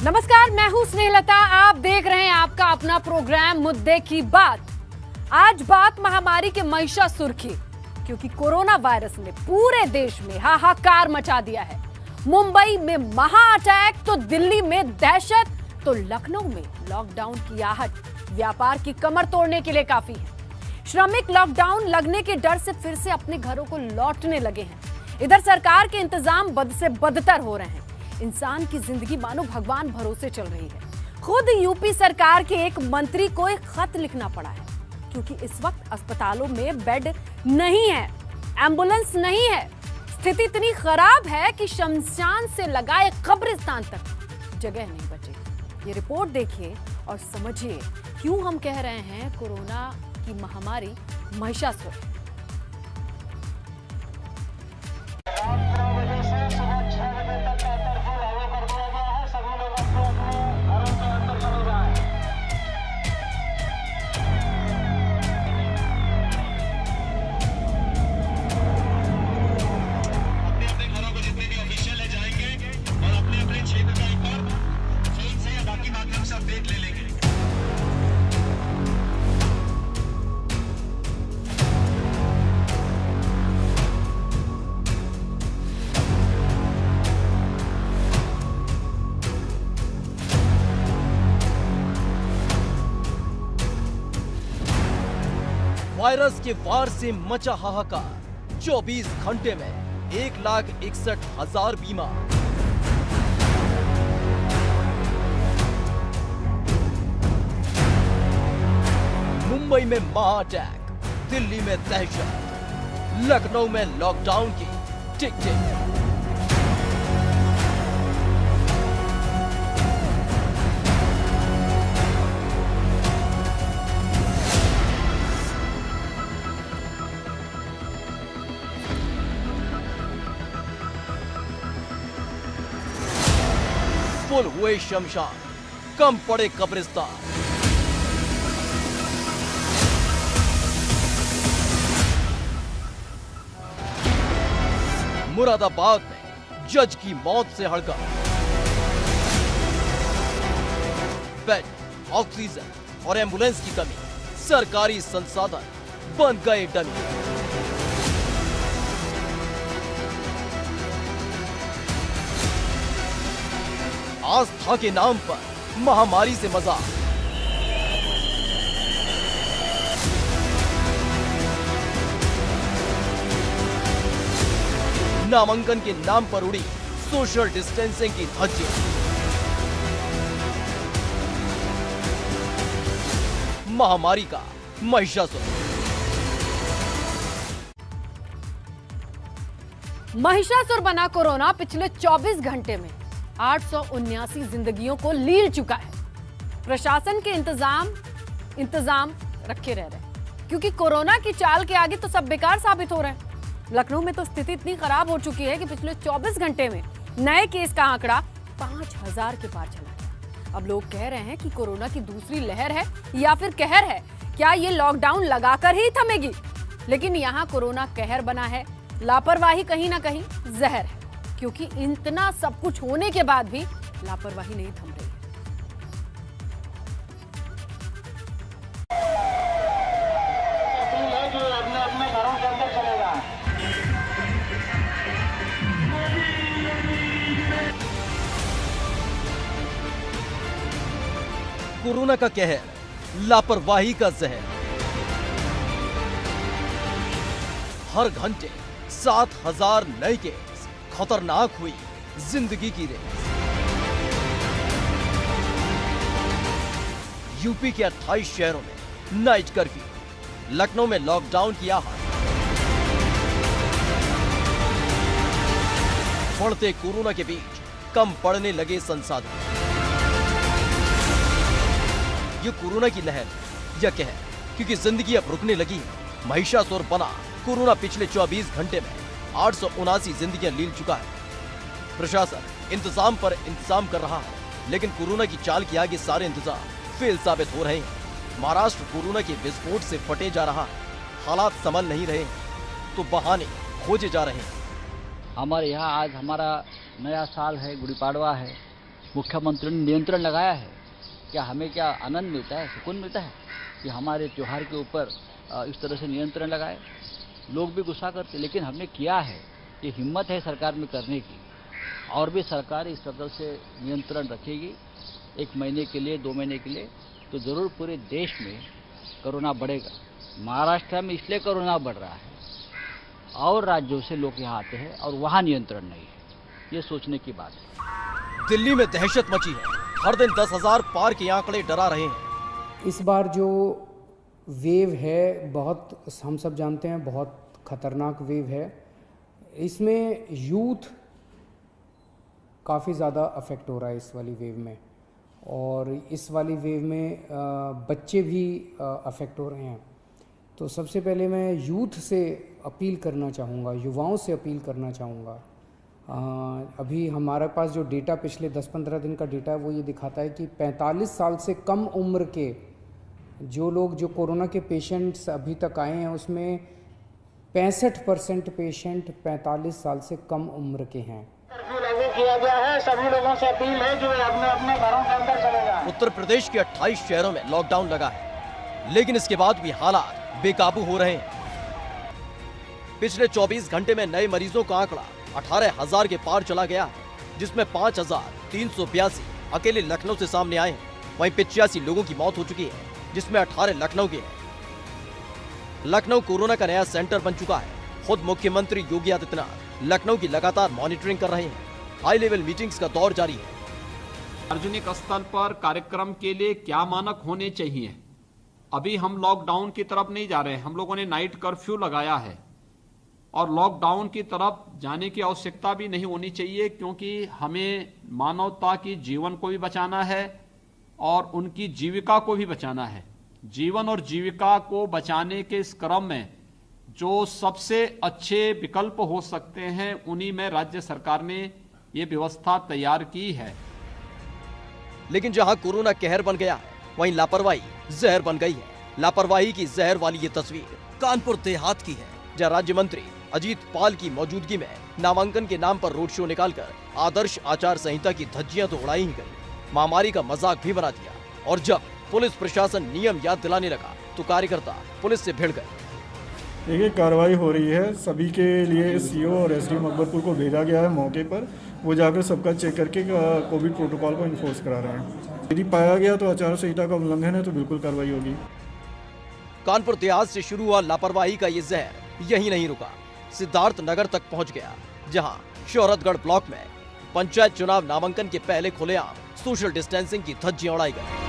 नमस्कार, मैं हूं स्नेहलता। आप देख रहे हैं आपका अपना प्रोग्राम मुद्दे की बात। आज बात महामारी के महिषासुर की, क्योंकि कोरोना वायरस ने पूरे देश में हाहाकार मचा दिया है। मुंबई में महा अटैक तो दिल्ली में दहशत तो लखनऊ में लॉकडाउन की आहट व्यापार की कमर तोड़ने के लिए काफी है। श्रमिक लॉकडाउन लगने के डर से फिर से अपने घरों को लौटने लगे हैं। इधर सरकार के इंतजाम बद से बदतर हो रहे हैं। इंसान की जिंदगी मानो भगवान भरोसे चल रही है। खुद यूपी सरकार के एक मंत्री को एक खत लिखना पड़ा है, क्योंकि इस वक्त अस्पतालों में बेड नहीं है, एम्बुलेंस नहीं है। स्थिति इतनी खराब है कि शमशान से लगाए कब्रिस्तान तक जगह नहीं बची। ये रिपोर्ट देखिए और समझिए क्यों हम कह रहे हैं कोरोना की महामारी महिषासुर है। वायरस के वार से मचा हाहाकार। 24 घंटे में 1,61,000 बीमार। मुंबई में महा अटैक, दिल्ली में दहशत, लखनऊ में लॉकडाउन की टिक टिक। फुल हुए शमशान, कम पड़े कब्रिस्तान। मुरादाबाद में जज की मौत से हड़का। बेड, ऑक्सीजन और एम्बुलेंस की कमी, सरकारी संसाधन बन गए डमी। आस्था के नाम पर महामारी से मजाक। नामांकन के नाम पर उड़ी सोशल डिस्टेंसिंग की धज्जियां। महामारी का महिषासुर। महिषासुर बना कोरोना पिछले 24 घंटे में 879 जिंदगियों को लील चुका है। प्रशासन के इंतजाम रखे रह रहे हैं, क्योंकि कोरोना की चाल के आगे तो सब बेकार साबित हो रहे हैं। लखनऊ में तो स्थिति इतनी खराब हो चुकी है कि पिछले 24 घंटे में नए केस का आंकड़ा 5000 के पार चला गया। अब लोग कह रहे हैं कि कोरोना की दूसरी लहर है या फिर कहर है। क्या ये लॉकडाउन लगाकर ही थमेगी? लेकिन यहाँ कोरोना कहर बना है, लापरवाही कहीं ना कहीं जहर है, क्योंकि इतना सब कुछ होने के बाद भी लापरवाही नहीं थम रही है। अपने घरों के अंदर चलेगा। कोरोना का कहर, लापरवाही का जहर। हर घंटे 7,000 नए केस, खतरनाक हुई जिंदगी की रेस। यूपी के 28 शहरों में नाइट कर्फ्यू, लखनऊ में लॉकडाउन की आहट। बढ़ते कोरोना के बीच कम पड़ने लगे संसाधन। ये कोरोना की लहर या कहर, क्योंकि जिंदगी अब रुकने लगी है। महिषासुर बना कोरोना पिछले 24 घंटे में 879 जिंदगियां लील चुका है। प्रशासन इंतजाम पर इंतजाम कर रहा है, लेकिन कोरोना की चाल के आगे सारे इंतजाम फेल साबित हो रहे हैं। महाराष्ट्र कोरोना के विस्फोट से फटे जा रहा है, हालात संभल नहीं रहे, तो बहाने खोजे जा रहे हैं। हमारे यहाँ आज हमारा नया साल है, गुड़ी पाड़वा है। मुख्यमंत्री ने नियंत्रण लगाया है। क्या हमें क्या आनंद मिलता है, सुकून मिलता है कि हमारे त्यौहार के ऊपर इस तरह से नियंत्रण लगाए? लोग भी गुस्सा करते, लेकिन हमने किया है। ये हिम्मत है सरकार में करने की, और भी सरकार इस तरह से नियंत्रण रखेगी 1 महीने के लिए, 2 महीने के लिए, तो ज़रूर पूरे देश में कोरोना बढ़ेगा। महाराष्ट्र में इसलिए कोरोना बढ़ रहा है और राज्यों से लोग यहाँ आते हैं और वहाँ नियंत्रण नहीं है, ये सोचने की बात है। दिल्ली में दहशत मची है, हर दिन 10,000 पार के आंकड़े डरा रहे हैं। इस बार जो वेव है, बहुत हम सब जानते हैं बहुत खतरनाक वेव है। इसमें यूथ काफ़ी ज़्यादा अफेक्ट हो रहा है इस वाली वेव में, और इस वाली वेव में बच्चे भी अफेक्ट हो रहे हैं। तो सबसे पहले मैं यूथ से अपील करना चाहूँगा, युवाओं से अपील करना चाहूँगा। अभी हमारे पास जो डेटा पिछले 10-15 दिन का डेटा है वो ये दिखाता है कि 45 साल से कम उम्र के जो लोग, जो कोरोना के पेशेंट्स अभी तक आए हैं, उसमें 65% पेशेंट 45 साल से कम उम्र के हैं। कर्फ्यू लागू किया गया है, सभी लोगों से अपील है जो अपने अपने घरों के अंदर चले जाएं। उत्तर प्रदेश के 28 शहरों में लॉकडाउन लगा है, लेकिन इसके बाद भी हालात बेकाबू हो रहे हैं। पिछले 24 घंटे में नए मरीजों का आंकड़ा 18,000 के पार चला गया है, जिसमें 5,382 अकेले लखनऊ से सामने आए हैं। वहीं 85 लोगों की मौत हो चुकी है, जिसमें 18 लखनऊ के हैं। लखनऊ कोरोना का नया सेंटर बन चुका है। खुद मुख्यमंत्री योगी आदित्यनाथ लखनऊ की लगातार मॉनिटरिंग कर रहे हैं। हाई लेवल मीटिंग्स का दौर जारी है। सार्वजनिक स्थल पर कार्यक्रम के लिए क्या मानक होने चाहिए? अभी हम लॉकडाउन की तरफ नहीं जा रहे हैं। हम लोगों ने नाइट कर्फ्यू लगाया है और लॉकडाउन की तरफ जाने की आवश्यकता भी नहीं होनी चाहिए, क्योंकि हमें मानवता की जीवन को भी बचाना है और उनकी जीविका को भी बचाना है। जीवन और जीविका को बचाने के इस क्रम में जो सबसे अच्छे विकल्प हो सकते हैं, उन्हीं में राज्य सरकार ने ये व्यवस्था तैयार की है। लेकिन जहां कोरोना कहर बन गया है, वहीं लापरवाही जहर बन गई है। लापरवाही की जहर वाली ये तस्वीर कानपुर देहात की है, जहां राज्य मंत्री अजीत पाल की मौजूदगी में नामांकन के नाम पर रोड शो निकालकर आदर्श आचार संहिता की धज्जियां तो उड़ाई ही गई, महामारी का मजाक भी बना दिया। और जब पुलिस प्रशासन नियम याद दिलाने लगा तो कार्यकर्ता पुलिस से भिड़ गए। देखिए, कार्रवाई हो रही है। सभी के लिए सीओ और एसडीएम अकबरपुर को भेजा गया है मौके पर। वो जाकर सबका चेक करके कोविड प्रोटोकॉल को इन्फोर्स करा रहे हैं। यदि पाया गया तो आचार संहिता का उल्लंघन है तो बिल्कुल कार्रवाई होगी। कानपुर देहात से शुरू हुआ लापरवाही का ये जहर यही नहीं रुका, सिद्धार्थ नगर तक पहुंच गया, जहां शोहरतगढ़ ब्लॉक में पंचायत चुनाव नामांकन के पहले खुलेआम सोशल डिस्टेंसिंग की धज्जियां उड़ाई गई।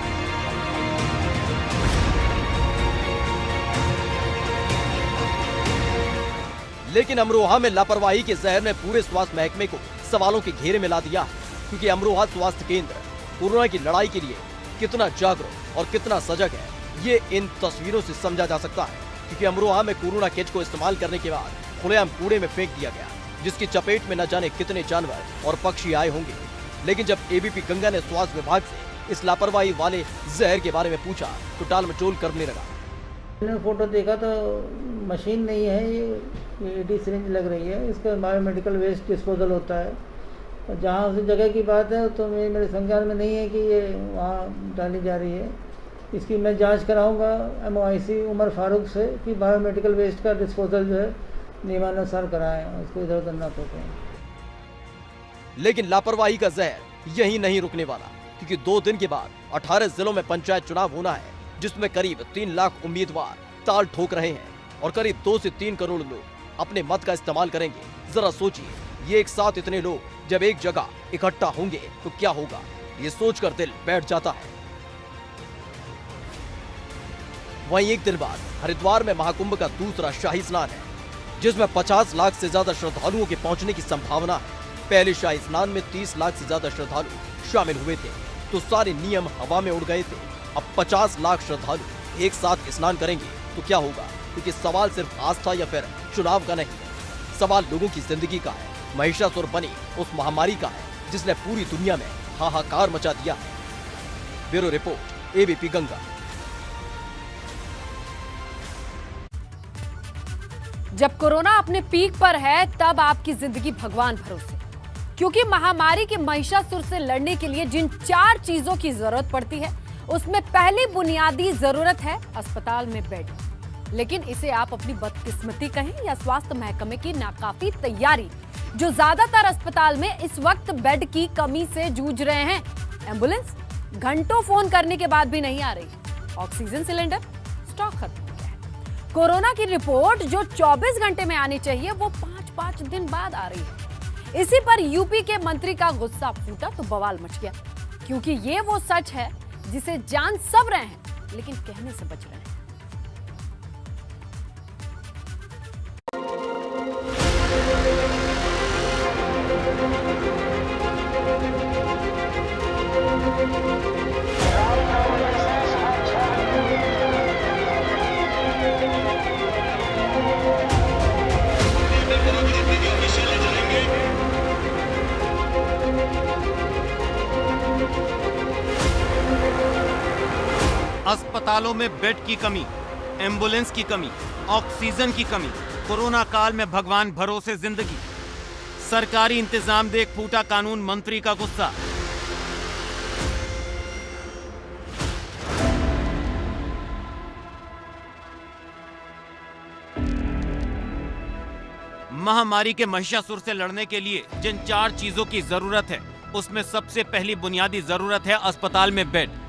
लेकिन अमरोहा में लापरवाही के जहर ने पूरे स्वास्थ्य महकमे को सवालों के घेरे में ला दिया, क्योंकि अमरोहा स्वास्थ्य केंद्र कोरोना की लड़ाई के लिए कितना जागरूक और कितना सजग है, ये इन तस्वीरों से समझा जा सकता है। क्योंकि अमरोहा में कोरोना किट को इस्तेमाल करने के बाद खुलेआम कूड़े में फेंक दिया गया, जिसकी चपेट में न जाने कितने जानवर और पक्षी आए होंगे। लेकिन जब एबीपी गंगा ने स्वास्थ्य विभाग से इस लापरवाही वाले जहर के बारे में पूछा तो टाल मटोल करने लगा। मैंने फोटो देखा तो मशीन नहीं है, ये एडी सिरिंज लग रही है। इसका बायोमेडिकल वेस्ट डिस्पोजल होता है। और जहाँ उस जगह की बात है तो मेरे संज्ञान में नहीं है कि ये वहाँ डाली जा रही है। इसकी मैं जांच कराऊंगा MOIC उमर फारूक से कि बायोमेडिकल वेस्ट का डिस्पोजल जो है नियमानुसार कराएं, उसको इधर उधर ना फेंकें। लेकिन लापरवाही का जहर यही नहीं रुकने वाला, क्योंकि 2 दिन के बाद 18 जिलों में पंचायत चुनाव होना है, जिसमें करीब 3 लाख उम्मीदवार ताल ठोक रहे हैं और करीब 2 से 3 करोड़ लोग अपने मत का इस्तेमाल करेंगे। जरा सोचिए, ये एक साथ इतने लोग जब एक जगह इकट्ठा होंगे तो क्या होगा, ये सोचकर दिल बैठ जाता है। वहीं एक दिन बाद हरिद्वार में महाकुंभ का दूसरा शाही स्नान है, जिसमें 50 लाख से ज्यादा श्रद्धालुओं के पहुंचने की संभावना है। पहले शाही स्नान में 30 लाख से ज्यादा श्रद्धालु शामिल हुए थे, तो सारे नियम हवा में उड़ गए थे। अब 50 लाख श्रद्धालु एक साथ स्नान करेंगे तो क्या होगा, क्योंकि सवाल सिर्फ आस्था या फिर चुनाव का नहीं है, सवाल लोगों की जिंदगी का है, महिषासुर बनी उस महामारी का है जिसने पूरी दुनिया में हाहाकार मचा दिया है। Bureau report, ABP Ganga. जब कोरोना अपने पीक पर है तब आपकी जिंदगी भगवान भरोसे। क्योंकि महामारी के महिषासुर से लड़ने के लिए जिन 4 चीजों की जरूरत पड़ती है, उसमें पहली बुनियादी जरूरत है अस्पताल में बेड। लेकिन इसे आप अपनी बदकिस्मती कहें या स्वास्थ्य महकमे की नाकाफी तैयारी, जो ज्यादातर अस्पताल में इस वक्त बेड की कमी से जूझ रहे हैं। एम्बुलेंस घंटों फोन करने के बाद भी नहीं आ रही। ऑक्सीजन सिलेंडर स्टॉक खत्म हो गया है। कोरोना की रिपोर्ट जो 24 घंटे में आनी चाहिए, वो 5-5 दिन बाद आ रही है। इसी पर यूपी के मंत्री का गुस्सा फूटा तो बवाल मच गया, क्योंकि ये वो सच है जिसे जान सब रहे हैं, लेकिन कहने से बच रहे हैं। अस्पतालों में बेड की कमी, एम्बुलेंस की कमी, ऑक्सीजन की कमी, कोरोना काल में भगवान भरोसे जिंदगी, सरकारी इंतजाम देख फूटा कानून मंत्री का गुस्सा। महामारी के महिषासुर से लड़ने के लिए जिन 4 चीजों की जरूरत है, उसमें सबसे पहली बुनियादी जरूरत है अस्पताल में बेड।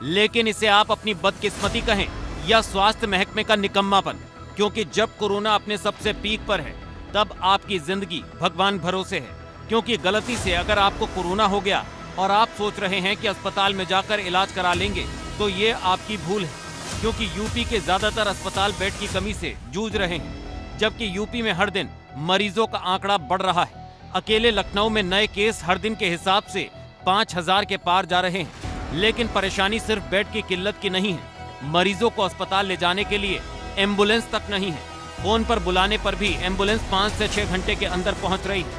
लेकिन इसे आप अपनी बदकिस्मती कहें या स्वास्थ्य महकमे का निकम्मापन, क्योंकि जब कोरोना अपने सबसे पीक पर है, तब आपकी जिंदगी भगवान भरोसे है। क्योंकि गलती से अगर आपको कोरोना हो गया और आप सोच रहे हैं कि अस्पताल में जाकर इलाज करा लेंगे, तो ये आपकी भूल है। क्योंकि यूपी के ज्यादातर अस्पताल बेड की कमी से जूझ रहे हैं, जबकि यूपी में हर दिन मरीजों का आंकड़ा बढ़ रहा है। अकेले लखनऊ में नए केस हर दिन के हिसाब से 5000 के पार जा रहे हैं। लेकिन परेशानी सिर्फ बेड की किल्लत की नहीं है, मरीजों को अस्पताल ले जाने के लिए एम्बुलेंस तक नहीं है। फोन पर बुलाने पर भी एम्बुलेंस 5 से 6 घंटे के अंदर पहुंच रही है।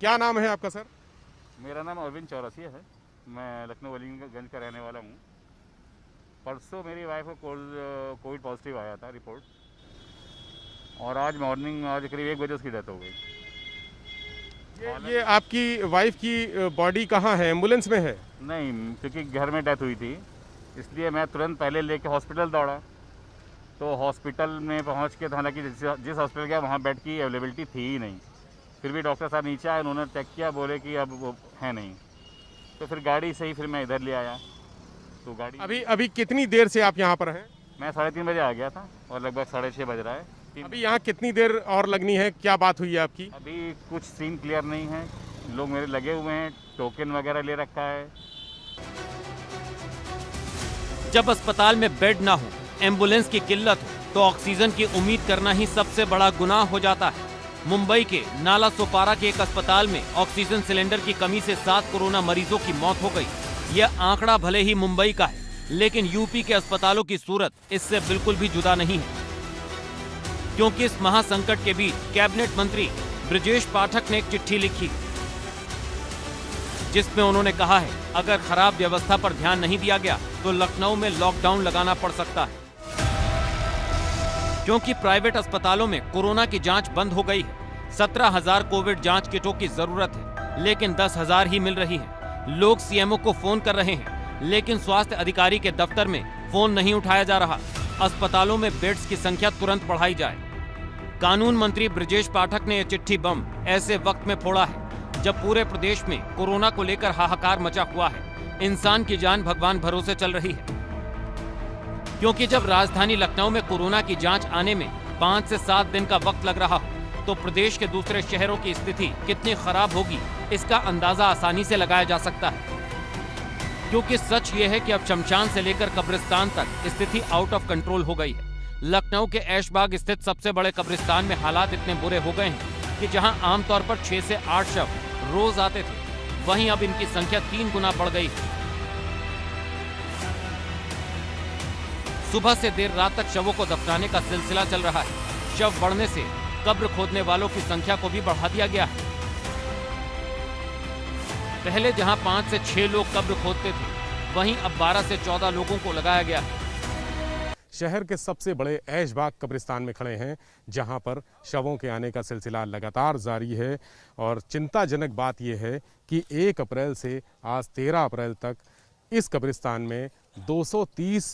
क्या नाम है आपका सर? मेरा नाम अरविंद चौरसिया है। मैं लखनऊ वलीगंज का रहने वाला हूँ। परसों मेरी वाइफ को कोविड पॉजिटिव आया था रिपोर्ट, और आज मॉर्निंग आज करीब 1 बजे उसकी डेथ हो गई। ये आपकी वाइफ की बॉडी कहाँ है? एम्बुलेंस में है? नहीं, क्योंकि घर में डेथ हुई थी, इसलिए मैं तुरंत पहले लेके हॉस्पिटल दौड़ा। तो हॉस्पिटल में पहुंच के, हालांकि जिस हॉस्पिटल गया वहाँ बेड की अवेलेबिलिटी थी ही नहीं। फिर भी डॉक्टर साहब नीचे आए, उन्होंने चेक किया, बोले कि अब वो है नहीं। तो फिर गाड़ी से ही फिर मैं इधर ले आया। तो गाड़ी अभी कितनी देर से आप यहाँ पर हैं? मैं 3:30 बजे आ गया था और लगभग 6:30 बज रहा है। अभी यहाँ कितनी देर और लगनी है? क्या बात हुई है आपकी? अभी कुछ सीन क्लियर नहीं है। लोग मेरे लगे हुए हैं, टोकन वगैरह ले रखा है। जब अस्पताल में बेड ना हो, एम्बुलेंस की किल्लत हो, तो ऑक्सीजन की उम्मीद करना ही सबसे बड़ा गुनाह हो जाता है। मुंबई के नाला सोपारा के एक अस्पताल में ऑक्सीजन सिलेंडर की कमी से 7 कोरोना मरीजों की मौत हो गई। यह आंकड़ा भले ही मुंबई का है, लेकिन यूपी के अस्पतालों की सूरत इससे बिल्कुल भी जुदा नहीं है। क्योंकि इस महासंकट के बीच कैबिनेट मंत्री ब्रजेश पाठक ने एक चिट्ठी लिखी, जिसमें उन्होंने कहा है अगर खराब व्यवस्था पर ध्यान नहीं दिया गया तो लखनऊ में लॉकडाउन लगाना पड़ सकता है। क्योंकि प्राइवेट अस्पतालों में कोरोना की जांच बंद हो गई है। 17,000 कोविड जांच किटों की जरूरत है, लेकिन 10,000 ही मिल रही है। लोग सीएमओ को फोन कर रहे हैं, लेकिन स्वास्थ्य अधिकारी के दफ्तर में फोन नहीं उठाया जा रहा। अस्पतालों में बेड्स की संख्या तुरंत बढ़ाई जाए। कानून मंत्री ब्रजेश पाठक ने यह चिट्ठी बम ऐसे वक्त में फोड़ा है जब पूरे प्रदेश में कोरोना को लेकर हाहाकार मचा हुआ है। इंसान की जान भगवान भरोसे चल रही है। क्योंकि जब राजधानी लखनऊ में कोरोना की जांच आने में 5 से 7 दिन का वक्त लग रहा हो, तो प्रदेश के दूसरे शहरों की स्थिति कितनी खराब होगी, इसका अंदाजा आसानी से लगाया जा सकता है। क्योंकि सच ये है कि अब शमशान से लेकर कब्रिस्तान तक स्थिति आउट ऑफ कंट्रोल हो गई है। लखनऊ के ऐशबाग स्थित सबसे बड़े कब्रिस्तान में हालात इतने बुरे हो गए हैं कि जहां आमतौर पर 6 से 8 शव रोज आते थे, वहीं अब इनकी संख्या 3 गुना बढ़ गई है। सुबह से देर रात तक शवों को दफनाने का सिलसिला चल रहा है। शव बढ़ने से कब्र खोदने वालों की संख्या को भी बढ़ा दिया गया है। पहले जहां 5 से 6 लोग कब्र खोदते थे, वहीं अब 12 से 14 लोगों को लगाया गया है। शहर के सबसे बड़े ऐशबाग कब्रिस्तान में खड़े हैं, जहां पर शवों के आने का सिलसिला लगातार जारी है। और चिंताजनक बात यह है कि 1 अप्रैल से आज 13 अप्रैल तक इस कब्रिस्तान में 230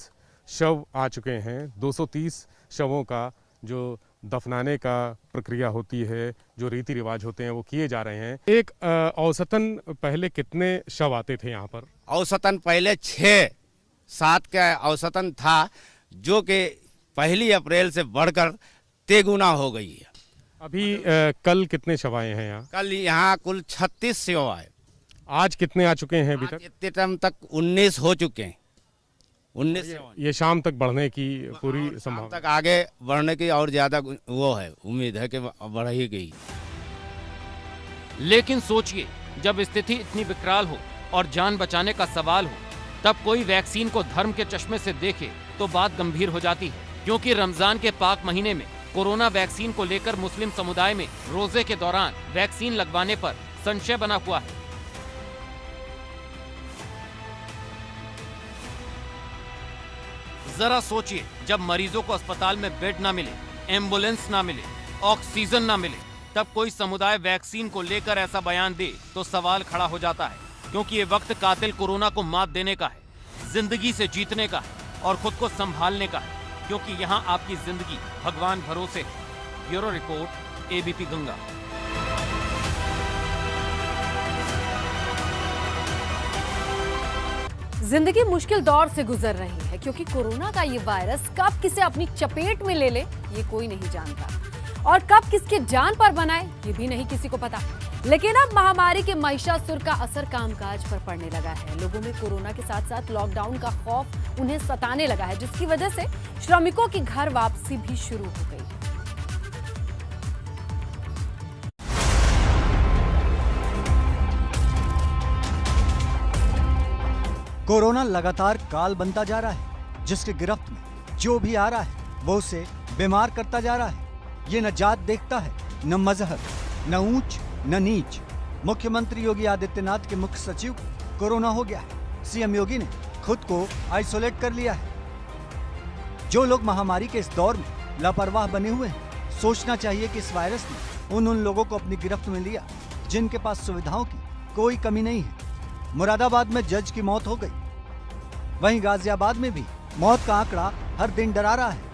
शव आ चुके हैं। 230 शवों का जो दफनाने का प्रक्रिया होती है, जो रीति रिवाज होते हैं, वो किए जा रहे हैं। एक औसतन पहले कितने शव आते थे यहाँ पर? औसतन पहले 6-7 का औसतन था, जो कि 1 अप्रैल से बढ़कर 3 गुना हो गई है। अभी कल कितने शव आए हैं यहाँ? कल यहाँ कुल 36 शव आए। आज कितने आ चुके हैं अभी तक? इतने टाइम तक 19 हो चुके हैं। 19 ये शाम तक बढ़ने की पूरी संभावना तक आगे बढ़ने की और ज्यादा वो है, उम्मीद है कि बढ़ ही गई। लेकिन सोचिए, जब स्थिति इतनी विकराल हो और जान बचाने का सवाल हो, तब कोई वैक्सीन को धर्म के चश्मे से देखे तो बात गंभीर हो जाती है। क्योंकि रमजान के पाक महीने में कोरोना वैक्सीन को लेकर मुस्लिम समुदाय में रोजे के दौरान वैक्सीन लगवाने पर संशय बना हुआ है। जरा सोचिए, जब मरीजों को अस्पताल में बेड ना मिले, एम्बुलेंस ना मिले, ऑक्सीजन ना मिले, तब कोई समुदाय वैक्सीन को लेकर ऐसा बयान दे तो सवाल खड़ा हो जाता है। क्योंकि ये वक्त कातिल कोरोना को मात देने का है, जिंदगी से जीतने का है और खुद को संभालने का है। क्योंकि यहाँ आपकी जिंदगी भगवान भरोसे है। Bureau report, ABP Ganga. जिंदगी मुश्किल दौर से गुजर रही है, क्योंकि कोरोना का ये वायरस कब किसे अपनी चपेट में ले ले ये कोई नहीं जानता, और कब किसके जान पर बनाए ये भी नहीं किसी को पता। लेकिन अब महामारी के महिषासुर का असर कामकाज पर पड़ने लगा है। लोगों में कोरोना के साथ साथ लॉकडाउन का खौफ उन्हें सताने लगा है, जिसकी वजह से श्रमिकों की घर वापसी भी शुरू हो गई है। कोरोना लगातार काल बनता जा रहा है, जिसके गिरफ्त में जो भी आ रहा है वो उसे बीमार करता जा रहा है। ये न जात देखता है, न मजहब, न ऊंच न नीच। मुख्यमंत्री योगी आदित्यनाथ के मुख्य सचिव को कोरोना हो गया है। सीएम योगी ने खुद को आइसोलेट कर लिया है। जो लोग महामारी के इस दौर में लापरवाह बने हुए हैं, सोचना चाहिए कि इस वायरस ने उन लोगों को अपनी गिरफ्त में लिया जिनके पास सुविधाओं की कोई कमी नहीं है। मुरादाबाद में जज की मौत हो गई, वहीं गाजियाबाद में भी मौत का आंकड़ा हर दिन डरा रहा है।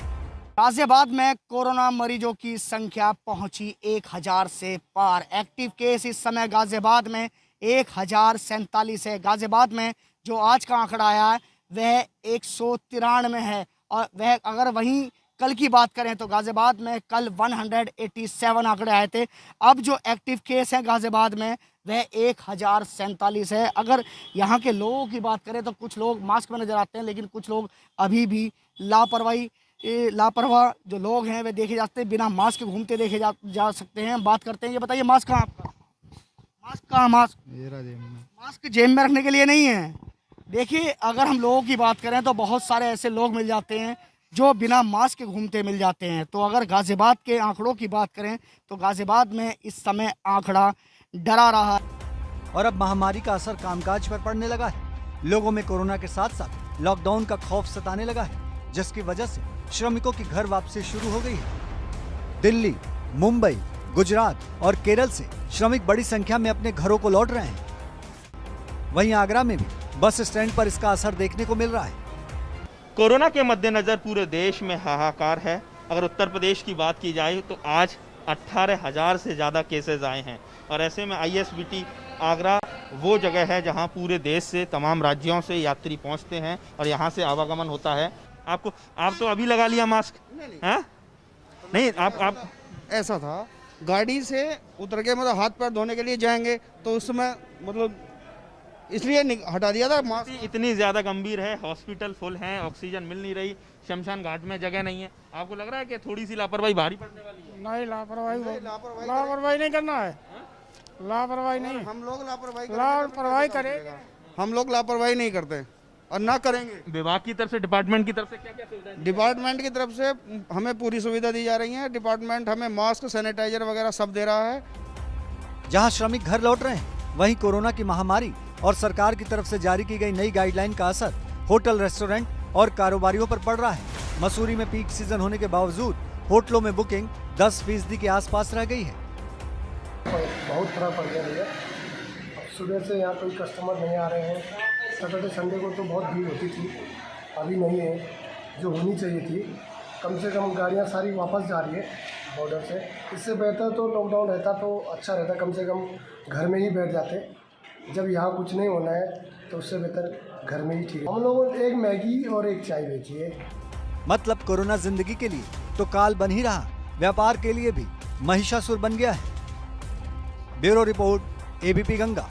गाजियाबाद में कोरोना मरीजों की संख्या पहुंची 1000 से पार। एक्टिव केस इस समय गाजियाबाद में 1047 है। गाजियाबाद में जो आज का आंकड़ा आया है वह 193 है, और वह अगर वहीं कल की बात करें तो गाजियाबाद में कल 187 आंकड़े आए थे। अब जो एक्टिव केस हैं गाजियाबाद में वह 1047 है। अगर यहाँ के लोगों की बात करें तो कुछ लोग मास्क में नजर आते हैं, लेकिन कुछ लोग अभी भी लापरवाह जो लोग हैं वे देखे जाते हैं, बिना मास्क के घूमते देखे जा सकते हैं। बात करते हैं, ये बताइए मास्क कहाँ आपका? मास्क कहाँ? मास्क जेब में रखने के लिए नहीं है। देखिए, अगर हम लोगों की बात करें तो बहुत सारे ऐसे लोग मिल जाते हैं जो बिना मास्क के घूमते मिल जाते हैं। तो अगर गाजियाबाद के आंकड़ों की बात करें तो गाजियाबाद में इस समय आंकड़ा डरा रहा है। और अब महामारी का असर कामकाज पर पड़ने लगा है। लोगों में कोरोना के साथ साथ लॉकडाउन का खौफ सताने लगा है, जिसकी वजह से श्रमिकों की घर वापसी शुरू हो गई है। दिल्ली, मुंबई, गुजरात और केरल से श्रमिक बड़ी संख्या में अपने घरों को लौट रहे हैं। वहीं आगरा में भी बस स्टैंड पर इसका असर देखने को मिल रहा है। कोरोना के मद्देनजर पूरे देश में हाहाकार है। अगर उत्तर प्रदेश की बात की जाए तो आज 18,000 से ज़्यादा केसेस आए हैं, और ऐसे में ISBT आगरा वो जगह है जहां पूरे देश से, तमाम राज्यों से यात्री पहुंचते हैं और यहां से आवागमन होता है। आप तो अभी लगा लिया मास्क? नहीं, आप ऐसा था, गाड़ी से उतर के मतलब हाथ पैर धोने के लिए जाएंगे तो उस समय मतलब इसलिए हटा दिया था मास्क। इतनी ज़्यादा गंभीर है, हॉस्पिटल फुल हैं, ऑक्सीजन मिल नहीं रही, शमशान घाट में जगह नहीं है। आपको लग रहा है कि थोड़ी सी लापरवाही भारी पड़ने वाली है? नहीं, लापरवाही नहीं करना है। लापरवाही नहीं, हम लोग लापरवाही करेंगे। हम लोग लापरवाही नहीं करते और ना करेंगे। विभाग की तरफ से, डिपार्टमेंट की तरफ से क्या क्या सुविधा? डिपार्टमेंट की तरफ से हमें पूरी सुविधा दी जा रही है। डिपार्टमेंट हमें मास्क, सैनिटाइजर वगैरह सब दे रहा है। जहां श्रमिक घर लौट रहे हैं, वहीं कोरोना की महामारी और सरकार की तरफ से जारी की गई नई गाइडलाइन का असर होटल, रेस्टोरेंट और कारोबारियों पर पड़ रहा है। मसूरी में पीक सीजन होने के बावजूद होटलों में बुकिंग 10% के आसपास रह गई है। बहुत फर्क पड़ गया भैया। सुबह से यहाँ कोई कस्टमर नहीं आ रहे हैं। सैटरडे संडे को तो बहुत भीड़ होती थी, अभी नहीं है जो होनी चाहिए थी। कम से कम गाड़ियाँ सारी वापस जा रही है बॉर्डर से। इससे बेहतर तो लॉकडाउन रहता तो अच्छा रहता, कम से कम घर में ही बैठ जाते। जब यहाँ कुछ नहीं होना है तो उससे बेहतर घर में ही ठीक है। हम लोगों ने एक मैगी और एक चाय बेची है। मतलब कोरोना जिंदगी के लिए तो काल बन ही रहा, व्यापार के लिए भी महिषासुर बन गया है। Bureau report, ABP Ganga.